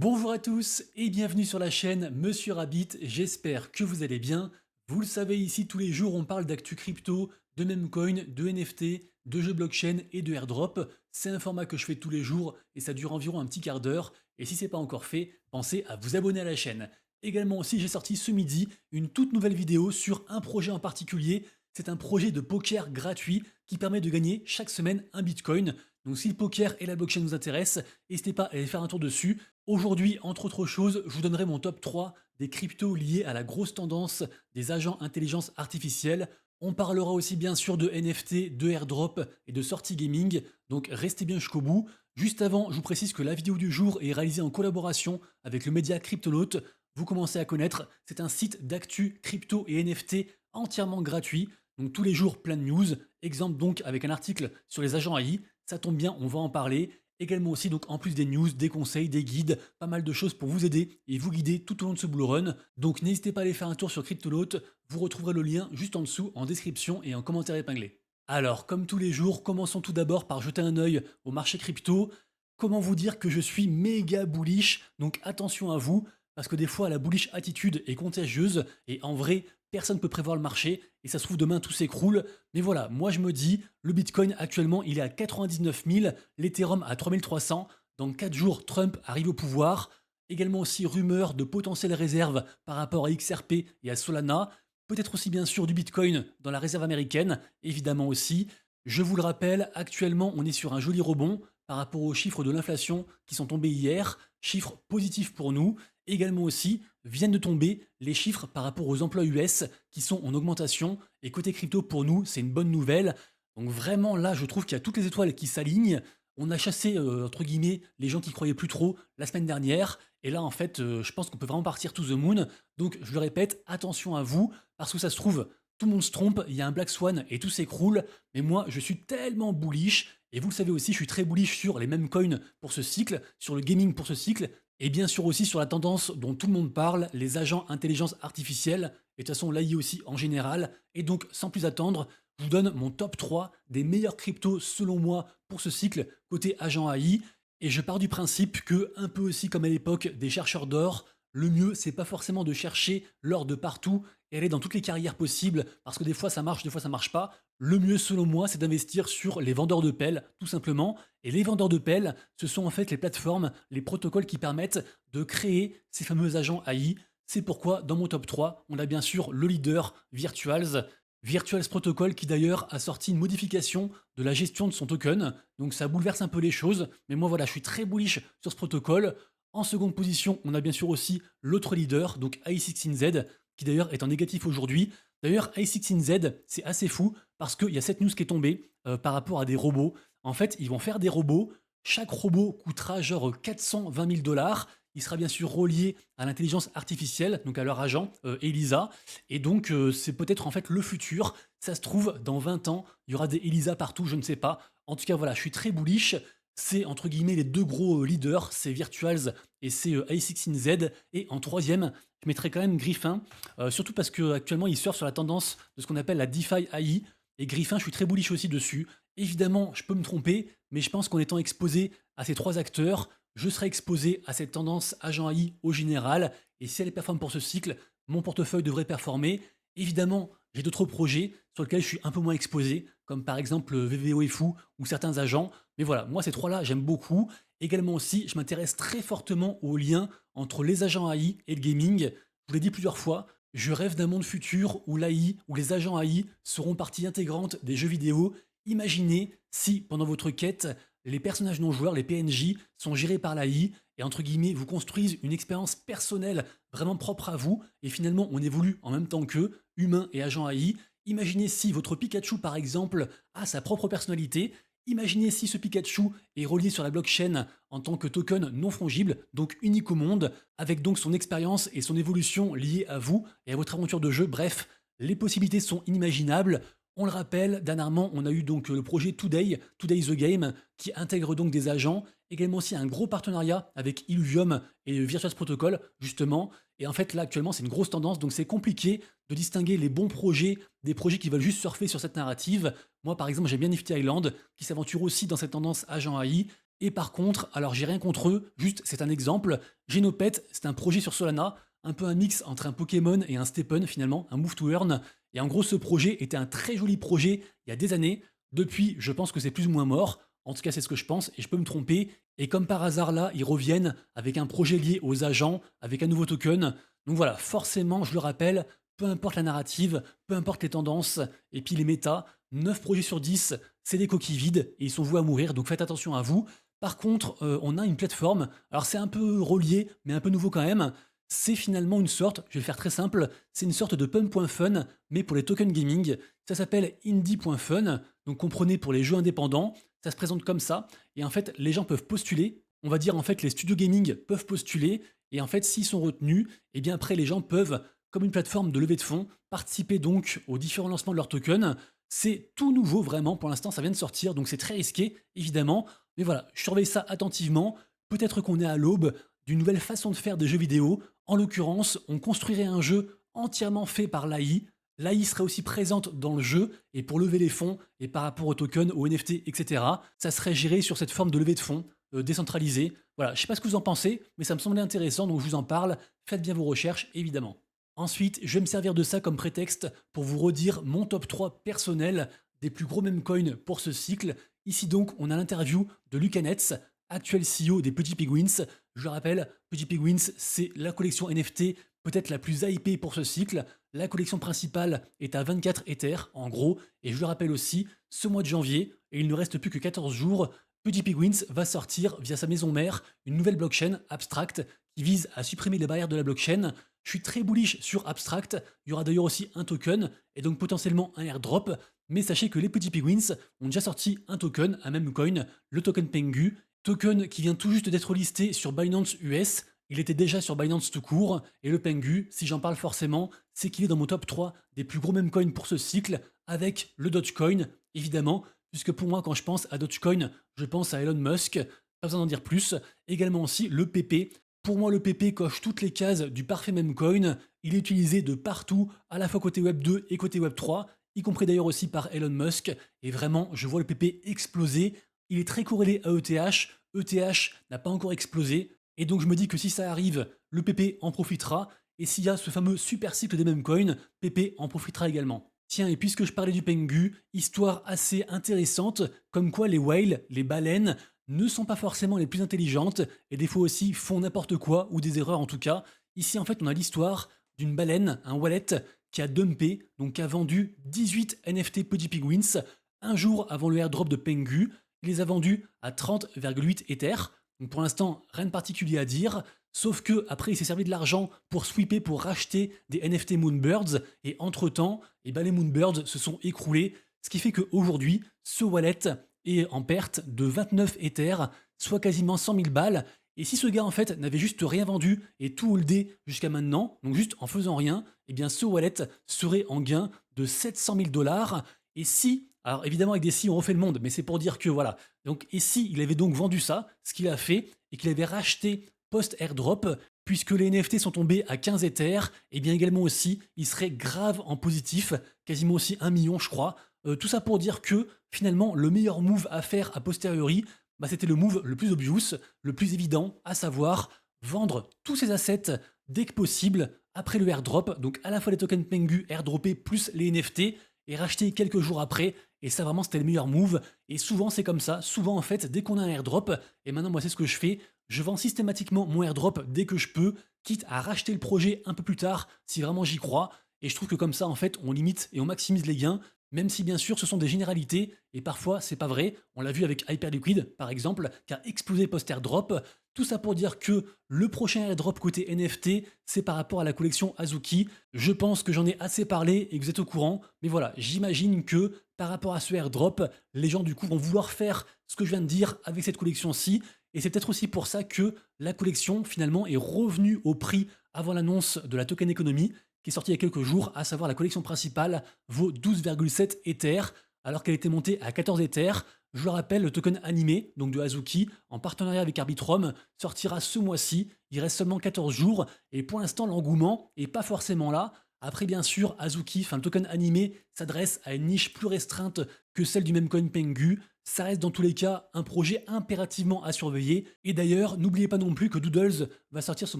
Bonjour à tous et bienvenue sur la chaîne Monsieur Rabbit, j'espère que vous allez bien. Vous le savez, ici tous les jours on parle d'actu crypto, de memecoin, de NFT, de jeux blockchain et de airdrop. C'est un format que je fais tous les jours et ça dure environ un petit quart d'heure. Et si c'est pas encore fait, pensez à vous abonner à la chaîne. Également aussi j'ai sorti ce midi une toute nouvelle vidéo sur un projet en particulier. C'est un projet de poker gratuit qui permet de gagner chaque semaine un bitcoin. Donc si le poker et la blockchain vous intéressent, n'hésitez pas à aller faire un tour dessus. Aujourd'hui, entre autres choses, je vous donnerai mon top 3 des cryptos liés à la grosse tendance des agents intelligence artificielle. On parlera aussi bien sûr de NFT, de airdrop et de sortie gaming, donc restez bien jusqu'au bout. Juste avant, je vous précise que la vidéo du jour est réalisée en collaboration avec le média Cryptonaut. Vous commencez à connaître, c'est un site d'actu crypto et NFT entièrement gratuit. Donc tous les jours plein de news, exemple donc avec un article sur les agents AI, ça tombe bien, on va en parler. Également aussi, donc en plus des news, des conseils, des guides, pas mal de choses pour vous aider et vous guider tout au long de ce bull run. Donc n'hésitez pas à aller faire un tour sur Cryptoloot, vous retrouverez le lien juste en dessous en description et en commentaire épinglé. Alors, comme tous les jours, commençons tout d'abord par jeter un œil au marché crypto. Comment vous dire que je suis méga bullish, donc attention à vous, parce que des fois la bullish attitude est contagieuse et en vrai, personne ne peut prévoir le marché et ça se trouve demain tout s'écroule. Mais voilà, moi je me dis, le Bitcoin actuellement il est à 99 000, l'Ethereum à 3300. Dans 4 jours, Trump arrive au pouvoir. Également aussi rumeur de potentielles réserves par rapport à XRP et à Solana. Peut-être aussi bien sûr du Bitcoin dans la réserve américaine, évidemment aussi. Je vous le rappelle, actuellement on est sur un joli rebond par rapport aux chiffres de l'inflation qui sont tombés hier, chiffres positifs pour nous. Également aussi, viennent de tomber les chiffres par rapport aux emplois US qui sont en augmentation. Et côté crypto, pour nous, c'est une bonne nouvelle. Donc vraiment, là, je trouve qu'il y a toutes les étoiles qui s'alignent. On a chassé, entre guillemets, les gens qui croyaient plus trop la semaine dernière. Et là, en fait, je pense qu'on peut vraiment partir to the moon. Donc, je le répète, attention à vous, parce que ça se trouve, tout le monde se trompe, il y a un Black Swan et tout s'écroule. Mais moi, je suis tellement bullish. Et vous le savez aussi, je suis très bullish sur les mêmes coins pour ce cycle, sur le gaming pour ce cycle. Et bien sûr aussi sur la tendance dont tout le monde parle, les agents intelligence artificielle, et de toute façon l'AI aussi en général. Et donc, sans plus attendre, je vous donne mon top 3 des meilleurs cryptos selon moi pour ce cycle côté agent AI. Et je pars du principe que, un peu aussi comme à l'époque des chercheurs d'or, le mieux, c'est pas forcément de chercher l'or de partout et aller dans toutes les carrières possibles, parce que des fois ça marche, des fois ça marche pas. Le mieux, selon moi, c'est d'investir sur les vendeurs de pelles, tout simplement. Et les vendeurs de pelles, ce sont en fait les plateformes, les protocoles qui permettent de créer ces fameux agents AI. C'est pourquoi, dans mon top 3, on a bien sûr le leader Virtuals. Virtuals Protocol qui d'ailleurs a sorti une modification de la gestion de son token. Donc ça bouleverse un peu les choses. Mais moi voilà, je suis très bullish sur ce protocole. En seconde position, on a bien sûr aussi l'autre leader, donc i16z, qui d'ailleurs est en négatif aujourd'hui. D'ailleurs, i16z, c'est assez fou parce qu'il y a cette news qui est tombée par rapport à des robots. En fait, ils vont faire des robots. Chaque robot coûtera genre 420 000 dollars. Il sera bien sûr relié à l'intelligence artificielle, donc à leur agent, ELISA. Et donc, c'est peut-être en fait le futur. Ça se trouve, dans 20 ans, il y aura des ELISA partout, je ne sais pas. En tout cas, voilà, je suis très bullish. C'est entre guillemets les deux gros leaders, c'est Virtuals et c'est i16z. Et en troisième, je mettrais quand même Griffin, surtout parce qu'actuellement, il surfe sur la tendance de ce qu'on appelle la DeFi AI. Et Griffin, je suis très bullish aussi dessus. Évidemment, je peux me tromper, mais je pense qu'en étant exposé à ces trois acteurs, je serai exposé à cette tendance agent AI au général. Et si elle performe pour ce cycle, mon portefeuille devrait performer. Évidemment, j'ai d'autres projets sur lesquels je suis un peu moins exposé, comme par exemple VVO et Fou ou certains agents. Mais voilà, moi ces trois-là, j'aime beaucoup. Également aussi, je m'intéresse très fortement au lien entre les agents AI et le gaming. Je vous l'ai dit plusieurs fois, je rêve d'un monde futur où l'AI, où les agents AI seront partie intégrante des jeux vidéo. Imaginez si, pendant votre quête, les personnages non joueurs, les PNJ, sont gérés par l'AI et entre guillemets vous construisent une expérience personnelle vraiment propre à vous et finalement on évolue en même temps qu'eux, humains et agents AI. Imaginez si votre Pikachu par exemple a sa propre personnalité. Imaginez si ce Pikachu est relié sur la blockchain en tant que token non fongible, donc unique au monde, avec donc son expérience et son évolution liées à vous et à votre aventure de jeu. Bref, les possibilités sont inimaginables. On le rappelle, dernièrement, on a eu donc le projet Today, Today the Game, qui intègre donc des agents. Également aussi un gros partenariat avec Illuvium et Virtuous Protocol, justement. Et en fait, là, actuellement, c'est une grosse tendance, donc c'est compliqué de distinguer les bons projets des projets qui veulent juste surfer sur cette narrative. Moi, par exemple, j'aime bien Nifty Island, qui s'aventure aussi dans cette tendance agent AI. Et par contre, alors j'ai rien contre eux, juste c'est un exemple, Genopet, c'est un projet sur Solana, un peu un mix entre un Pokémon et un Steppen finalement, un Move to Earn. Et en gros, ce projet était un très joli projet il y a des années. Depuis, je pense que c'est plus ou moins mort. En tout cas, c'est ce que je pense et je peux me tromper. Et comme par hasard là, ils reviennent avec un projet lié aux agents, avec un nouveau token. Donc voilà, forcément, je le rappelle, peu importe la narrative, peu importe les tendances, et puis les méta, 9 projets sur 10, c'est des coquilles vides et ils sont voués à mourir, donc faites attention à vous. Par contre, on a une plateforme, alors c'est un peu relié, mais un peu nouveau quand même. C'est finalement une sorte, je vais le faire très simple, c'est une sorte de pump.fun, mais pour les tokens gaming. Ça s'appelle indie.fun, donc comprenez pour les jeux indépendants. Ça se présente comme ça, et en fait, les gens peuvent postuler. On va dire en fait, les studios gaming peuvent postuler, et en fait, s'ils sont retenus, et bien après, les gens peuvent, comme une plateforme de levée de fonds, participer donc aux différents lancements de leurs tokens. C'est tout nouveau vraiment, pour l'instant ça vient de sortir, donc c'est très risqué, évidemment. Mais voilà, je surveille ça attentivement. Peut-être qu'on est à l'aube d'une nouvelle façon de faire des jeux vidéo. En l'occurrence, on construirait un jeu entièrement fait par l'AI. L'AI serait aussi présente dans le jeu, et pour lever les fonds, et par rapport aux tokens, aux NFT, etc., ça serait géré sur cette forme de levée de fonds, décentralisée. Voilà, je sais pas ce que vous en pensez, mais ça me semblait intéressant, donc je vous en parle. Faites bien vos recherches, évidemment. Ensuite, je vais me servir de ça comme prétexte pour vous redire mon top 3 personnel des plus gros meme coins pour ce cycle. Ici donc, on a l'interview de Lucanets, actuel CEO des Petit Penguins. Je le rappelle, Petit Penguins, c'est la collection NFT peut-être la plus hypée pour ce cycle. La collection principale est à 24 Ethers, en gros, et je le rappelle aussi, ce mois de janvier, et il ne reste plus que 14 jours, Petit Penguins va sortir via sa maison mère une nouvelle blockchain Abstract qui vise à supprimer les barrières de la blockchain. Je suis très bullish sur Abstract, il y aura d'ailleurs aussi un token, et donc potentiellement un airdrop, mais sachez que les Petits Penguins ont déjà sorti un token, un même coin, le token Pengu, token qui vient tout juste d'être listé sur Binance US, il était déjà sur Binance tout court, et le Pengu, si j'en parle forcément, c'est qu'il est dans mon top 3 des plus gros meme coins pour ce cycle, avec le Dogecoin, évidemment, puisque pour moi, quand je pense à Dogecoin, je pense à Elon Musk, pas besoin d'en dire plus, également aussi le PP. Pour moi, le PP coche toutes les cases du parfait meme coin, il est utilisé de partout, à la fois côté Web 2 et côté Web 3, y compris d'ailleurs aussi par Elon Musk, et vraiment, je vois le PP exploser, il est très corrélé à ETH, ETH n'a pas encore explosé, et donc je me dis que si ça arrive, le PP en profitera, et s'il y a ce fameux super cycle des meme coins, PP en profitera également. Tiens, et puisque je parlais du Pengu, histoire assez intéressante, comme quoi les whales, les baleines, ne sont pas forcément les plus intelligentes, et des fois aussi font n'importe quoi, ou des erreurs en tout cas. Ici en fait on a l'histoire d'une baleine, un wallet, qui a dumpé, donc qui a vendu 18 NFT Petit Penguins un jour avant le airdrop de Pengu. Il les a vendus à 30,8 Ether. Donc pour l'instant, rien de particulier à dire. Sauf que après, il s'est servi de l'argent pour sweeper, pour racheter des NFT Moonbirds. Et entre-temps, eh ben, les Moonbirds se sont écroulés. Ce qui fait qu'aujourd'hui, ce wallet est en perte de 29 Ethers, soit quasiment 100 000 balles. Et si ce gars en fait n'avait juste rien vendu et tout holdé jusqu'à maintenant, donc juste en faisant rien, eh bien ce wallet serait en gain de 700 000 dollars. Et si, alors évidemment avec des si on refait le monde, mais c'est pour dire que voilà. Donc et si il avait donc vendu ça, ce qu'il a fait, et qu'il avait racheté post-airdrop, puisque les NFT sont tombés à 15 Ethers, et bien également aussi, il serait grave en positif, quasiment aussi 1 million je crois. Tout ça pour dire que finalement le meilleur move à faire a posteriori, bah, c'était le move le plus obvious, le plus évident, à savoir vendre tous ces assets dès que possible après le airdrop, donc à la fois les tokens Pengu airdroppés plus les NFT, et racheter quelques jours après, et ça vraiment c'était le meilleur move, et souvent c'est comme ça, souvent en fait dès qu'on a un airdrop, et maintenant moi c'est ce que je fais, je vends systématiquement mon airdrop dès que je peux, quitte à racheter le projet un peu plus tard si vraiment j'y crois, et je trouve que comme ça en fait on limite et on maximise les gains, même si bien sûr ce sont des généralités, et parfois c'est pas vrai, on l'a vu avec Hyperliquid par exemple, qui a explosé post-airdrop, tout ça pour dire que le prochain airdrop côté NFT, c'est par rapport à la collection Azuki. Je pense que j'en ai assez parlé et que vous êtes au courant, mais voilà, j'imagine que par rapport à ce airdrop, les gens du coup vont vouloir faire ce que je viens de dire avec cette collection-ci, et c'est peut-être aussi pour ça que la collection finalement est revenue au prix avant l'annonce de la token economy, qui est sortie il y a quelques jours, à savoir la collection principale vaut 12,7 Ethers, alors qu'elle était montée à 14 Ethers. Je le rappelle, le token animé, donc de Azuki, en partenariat avec Arbitrum, sortira ce mois-ci. Il reste seulement 14 jours, et pour l'instant, l'engouement est pas forcément là. Après, bien sûr, Azuki, enfin le token animé, s'adresse à une niche plus restreinte que celle du même coin Pengu. Ça reste dans tous les cas un projet impérativement à surveiller. Et d'ailleurs, n'oubliez pas non plus que Doodles va sortir son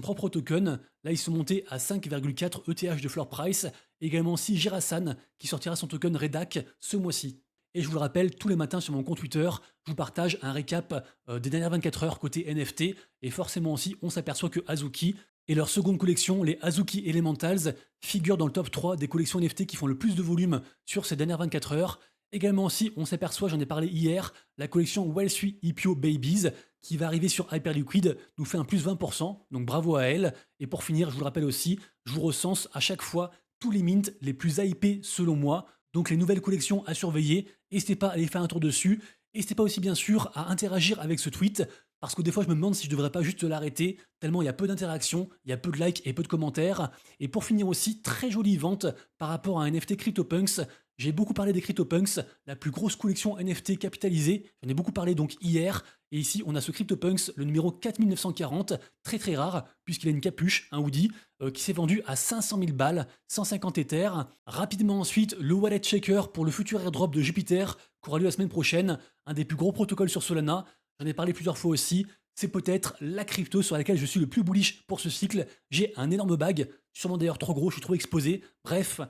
propre token. Là, ils sont montés à 5,4 ETH de floor price. Également aussi Girasan qui sortira son token Redac ce mois-ci. Et je vous le rappelle, tous les matins sur mon compte Twitter, je vous partage un récap des dernières 24 heures côté NFT. Et forcément aussi, on s'aperçoit que Azuki et leur seconde collection, les Azuki Elementals, figurent dans le top 3 des collections NFT qui font le plus de volume sur ces dernières 24 heures. Également aussi, on s'aperçoit, j'en ai parlé hier, la collection Wellsui Ipio Babies, qui va arriver sur Hyperliquid, nous fait un plus 20%, donc bravo à elle. Et pour finir, je vous le rappelle aussi, je vous recense à chaque fois tous les mints les plus hypés selon moi, donc les nouvelles collections à surveiller. N'hésitez pas à aller faire un tour dessus. N'hésitez pas aussi bien sûr à interagir avec ce tweet, parce que des fois je me demande si je devrais pas juste l'arrêter, tellement il y a peu d'interactions, il y a peu de likes et peu de commentaires. Et pour finir aussi, très jolie vente par rapport à un NFT CryptoPunks. J'ai beaucoup parlé des CryptoPunks, la plus grosse collection NFT capitalisée. J'en ai beaucoup parlé donc hier. Et ici, on a ce CryptoPunks, le numéro 4940, très très rare, puisqu'il a une capuche, un hoodie, qui s'est vendu à 500 000 balles, 150 Ethers. Rapidement ensuite, le wallet checker pour le futur airdrop de Jupiter, qui aura lieu la semaine prochaine, un des plus gros protocoles sur Solana. J'en ai parlé plusieurs fois aussi. C'est peut-être la crypto sur laquelle je suis le plus bullish pour ce cycle. J'ai un énorme bag, sûrement d'ailleurs trop gros, je suis trop exposé. Bref,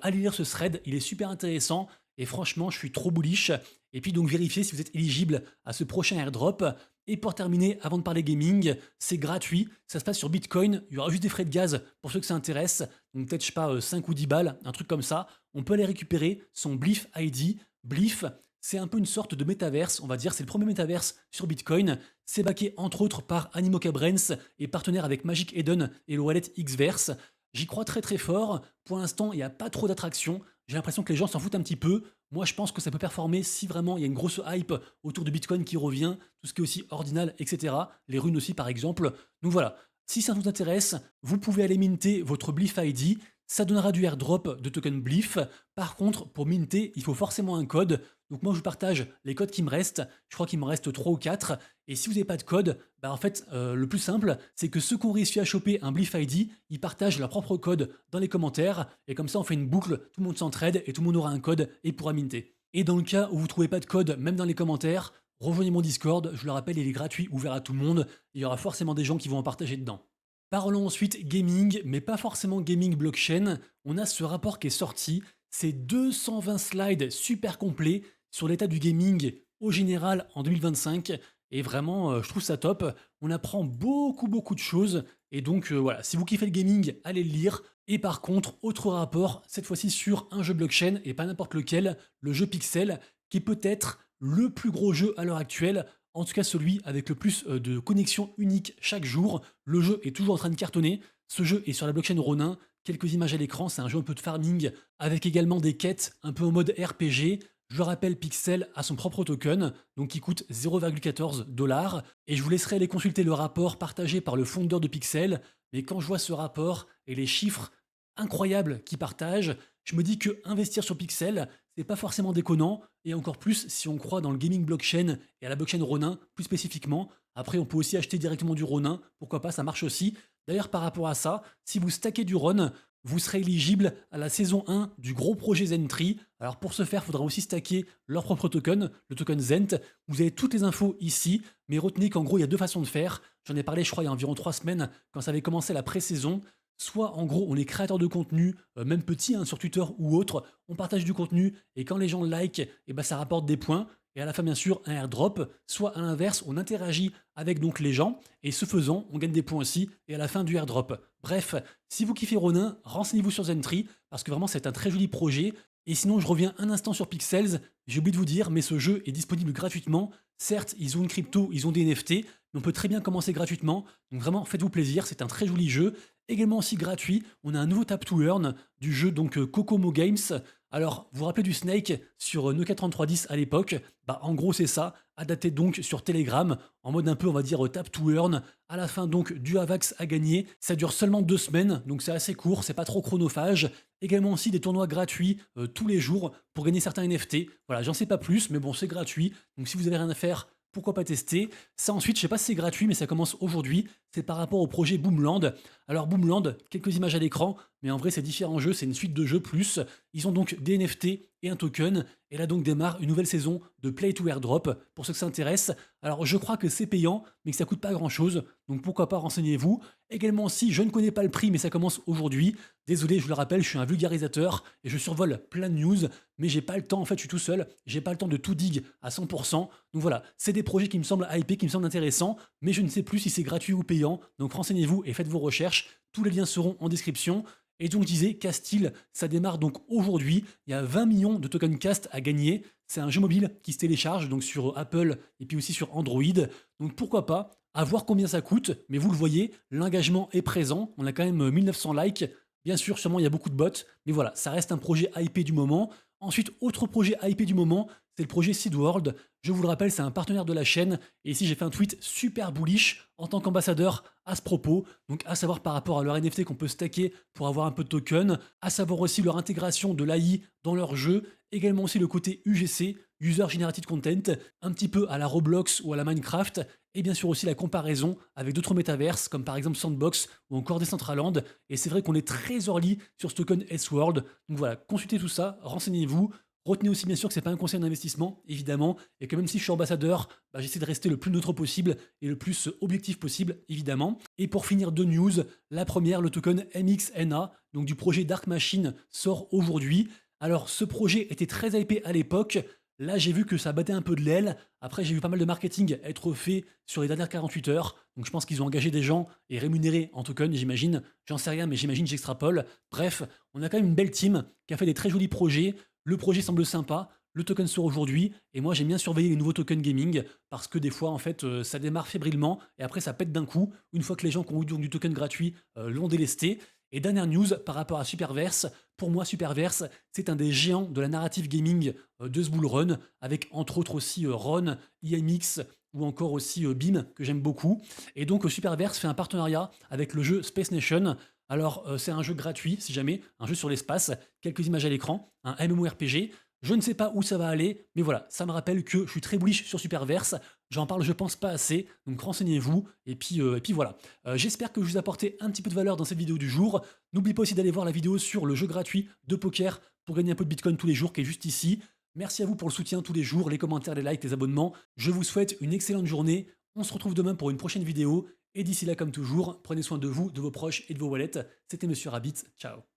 allez lire ce thread, il est super intéressant. Et franchement, je suis trop bullish. Et puis donc vérifiez si vous êtes éligible à ce prochain airdrop. Et pour terminer, avant de parler gaming, c'est gratuit, ça se passe sur Bitcoin, il y aura juste des frais de gaz pour ceux que ça intéresse, donc peut-être, je sais pas, 5 ou 10 balles, un truc comme ça. On peut aller récupérer son Blyph ID. Blyph, c'est un peu une sorte de métaverse, on va dire, c'est le premier métaverse sur Bitcoin. C'est backé entre autres par Animoca Brands et partenaire avec Magic Eden et le wallet Xverse. J'y crois très très fort. Pour l'instant, il n'y a pas trop d'attraction. J'ai l'impression que les gens s'en foutent un petit peu. Moi, je pense que ça peut performer si vraiment il y a une grosse hype autour de Bitcoin qui revient, tout ce qui est aussi ordinal, etc. Les runes aussi, par exemple. Donc voilà, si ça vous intéresse, vous pouvez aller minter votre Blyph ID. Ça donnera du airdrop de token Blyph. Par contre, pour minter, il faut forcément un code. Donc moi, je vous partage les codes qui me restent. Je crois qu'il me reste 3 ou 4. Et si vous n'avez pas de code, bah en fait, le plus simple, c'est que ceux qui ont réussi à choper un Blyph ID, ils partagent leur propre code dans les commentaires. Et comme ça, on fait une boucle, tout le monde s'entraide et tout le monde aura un code et pourra minter. Et dans le cas où vous ne trouvez pas de code, même dans les commentaires, rejoignez mon Discord. Je le rappelle, il est gratuit, ouvert à tout le monde. Il y aura forcément des gens qui vont en partager dedans. Parlons ensuite gaming, mais pas forcément gaming blockchain. On a ce rapport qui est sorti. C'est 220 slides super complets sur l'état du gaming au général en 2025. Et vraiment, je trouve ça top. On apprend beaucoup de choses. Et donc voilà, si vous kiffez le gaming, allez le lire. Et par contre, autre rapport, cette fois-ci sur un jeu blockchain, et pas n'importe lequel, le jeu Pixel, qui est peut-être le plus gros jeu à l'heure actuelle. En tout cas, celui avec le plus de connexions uniques chaque jour. Le jeu est toujours en train de cartonner. Ce jeu est sur la blockchain Ronin. Quelques images à l'écran, c'est un jeu un peu de farming, avec également des quêtes un peu en mode RPG. Je le rappelle, Pixel a son propre token, donc qui coûte 0,14 $. Et je vous laisserai aller consulter le rapport partagé par le fondeur de Pixel. Mais quand je vois ce rapport et les chiffres incroyables qu'il partage, je me dis que investir sur Pixel, c'est pas forcément déconnant, et encore plus si on croit dans le gaming blockchain et à la blockchain Ronin plus spécifiquement. Après, on peut aussi acheter directement du Ronin, pourquoi pas, ça marche aussi. D'ailleurs, par rapport à ça, si vous stackez du Ron, vous serez éligible à la saison 1 du gros projet Zentree. Alors pour ce faire, il faudra aussi stacker leur propre token, le token Zent. Vous avez toutes les infos ici, mais retenez qu'en gros, il y a deux façons de faire. J'en ai parlé, je crois, il y a environ 3 semaines, quand ça avait commencé la pré-saison. Soit en gros on est créateur de contenu, même petit sur Twitter ou autre, on partage du contenu et quand les gens like, et ben ça rapporte des points et à la fin bien sûr un airdrop, soit à l'inverse on interagit avec donc les gens et ce faisant on gagne des points aussi et à la fin du airdrop. Bref, si vous kiffez Ronin, renseignez-vous sur Zentree parce que vraiment c'est un très joli projet. Et sinon je reviens un instant sur Pixels, j'ai oublié de vous dire mais ce jeu est disponible gratuitement. Certes ils ont une crypto, ils ont des NFT, mais on peut très bien commencer gratuitement. Donc vraiment faites-vous plaisir, c'est un très joli jeu. Également aussi gratuit, on a un nouveau tap to earn du jeu donc Kokomo Games. Alors, vous vous rappelez du Snake sur Nokia 3310 à l'époque? Bah en gros c'est ça, adapté donc sur Telegram, en mode un peu on va dire tap to earn. À la fin donc du Avax à gagner, ça dure seulement 2 semaines, donc c'est assez court, c'est pas trop chronophage. Également aussi des tournois gratuits tous les jours pour gagner certains NFT. Voilà, j'en sais pas plus, mais bon c'est gratuit, donc si vous avez rien à faire, pourquoi pas tester? Ça ensuite, je sais pas si c'est gratuit, mais ça commence aujourd'hui. C'est par rapport au projet Boomland. Alors Boomland, quelques images à l'écran, mais en vrai c'est différents jeux, c'est une suite de jeux plus. Ils ont donc des NFT et un token. Et là donc démarre une nouvelle saison de Play to Airdrop pour ceux que ça intéresse. Alors je crois que c'est payant, mais que ça coûte pas grand chose. Donc pourquoi pas renseignez-vous. Également si je ne connais pas le prix, mais ça commence aujourd'hui. Désolé, je vous le rappelle, je suis un vulgarisateur et je survole plein de news, mais j'ai pas le temps, en fait je suis tout seul, j'ai pas le temps de tout dig à 100%. Donc voilà, c'est des projets qui me semblent hypés, qui me semblent intéressants, mais je ne sais plus si c'est gratuit ou payant. Donc renseignez-vous et faites vos recherches. Tous les liens seront en description. Et donc je disais, Castile, ça démarre donc aujourd'hui. Il y a 20 millions de tokens Cast à gagner. C'est un jeu mobile qui se télécharge donc sur Apple et puis aussi sur Android. Donc pourquoi pas, à voir combien ça coûte. Mais vous le voyez, l'engagement est présent. On a quand même 1900 likes. Bien sûr, sûrement il y a beaucoup de bots. Mais voilà, ça reste un projet hypé du moment. Ensuite, autre projet hypé du moment, c'est le projet Seedworld. Je vous le rappelle, c'est un partenaire de la chaîne. Et ici, j'ai fait un tweet super bullish en tant qu'ambassadeur à ce propos. Donc, à savoir par rapport à leur NFT qu'on peut stacker pour avoir un peu de token, à savoir aussi leur intégration de l'AI dans leur jeu, également aussi le côté UGC, User Generated Content, un petit peu à la Roblox ou à la Minecraft, et bien sûr aussi la comparaison avec d'autres métaverses, comme par exemple Sandbox ou encore Decentraland. Et c'est vrai qu'on est très early sur ce token S-World. Donc voilà, consultez tout ça, renseignez-vous. Retenez aussi bien sûr que c'est pas un conseil d'investissement, évidemment, et que même si je suis ambassadeur, j'essaie de rester le plus neutre possible et le plus objectif possible, évidemment. Et pour finir, deux news. La première, le token MXNA, donc du projet Dark Machine, sort aujourd'hui. Alors ce projet était très hypé à l'époque. Là, j'ai vu que ça battait un peu de l'aile. Après, j'ai vu pas mal de marketing être fait sur les dernières 48 heures. Donc je pense qu'ils ont engagé des gens et rémunéré en token, j'imagine. J'en sais rien, mais j'imagine, j'extrapole. Bref, on a quand même une belle team qui a fait des très jolis projets. Le projet semble sympa, le token sort aujourd'hui, et moi j'aime bien surveiller les nouveaux tokens gaming, parce que des fois en fait ça démarre fébrilement, et après ça pète d'un coup, une fois que les gens qui ont eu donc du token gratuit l'ont délesté. Et dernière news par rapport à Superverse, pour moi Superverse c'est un des géants de la narrative gaming de ce bull run, avec entre autres aussi Ron, IMX, ou encore aussi BIM, que j'aime beaucoup. Et donc Superverse fait un partenariat avec le jeu Space Nation. Alors, c'est un jeu gratuit, si jamais, un jeu sur l'espace, quelques images à l'écran, un MMORPG. Je ne sais pas où ça va aller, mais voilà, ça me rappelle que je suis très bullish sur Superverse. J'en parle, je pense, pas assez, donc renseignez-vous. Et puis voilà. J'espère que je vous ai apporté un petit peu de valeur dans cette vidéo du jour. N'oubliez pas aussi d'aller voir la vidéo sur le jeu gratuit de poker pour gagner un peu de Bitcoin tous les jours, qui est juste ici. Merci à vous pour le soutien tous les jours, les commentaires, les likes, les abonnements. Je vous souhaite une excellente journée. On se retrouve demain pour une prochaine vidéo. Et d'ici là, comme toujours, prenez soin de vous, de vos proches et de vos wallets. C'était Monsieur Rabbit. Ciao.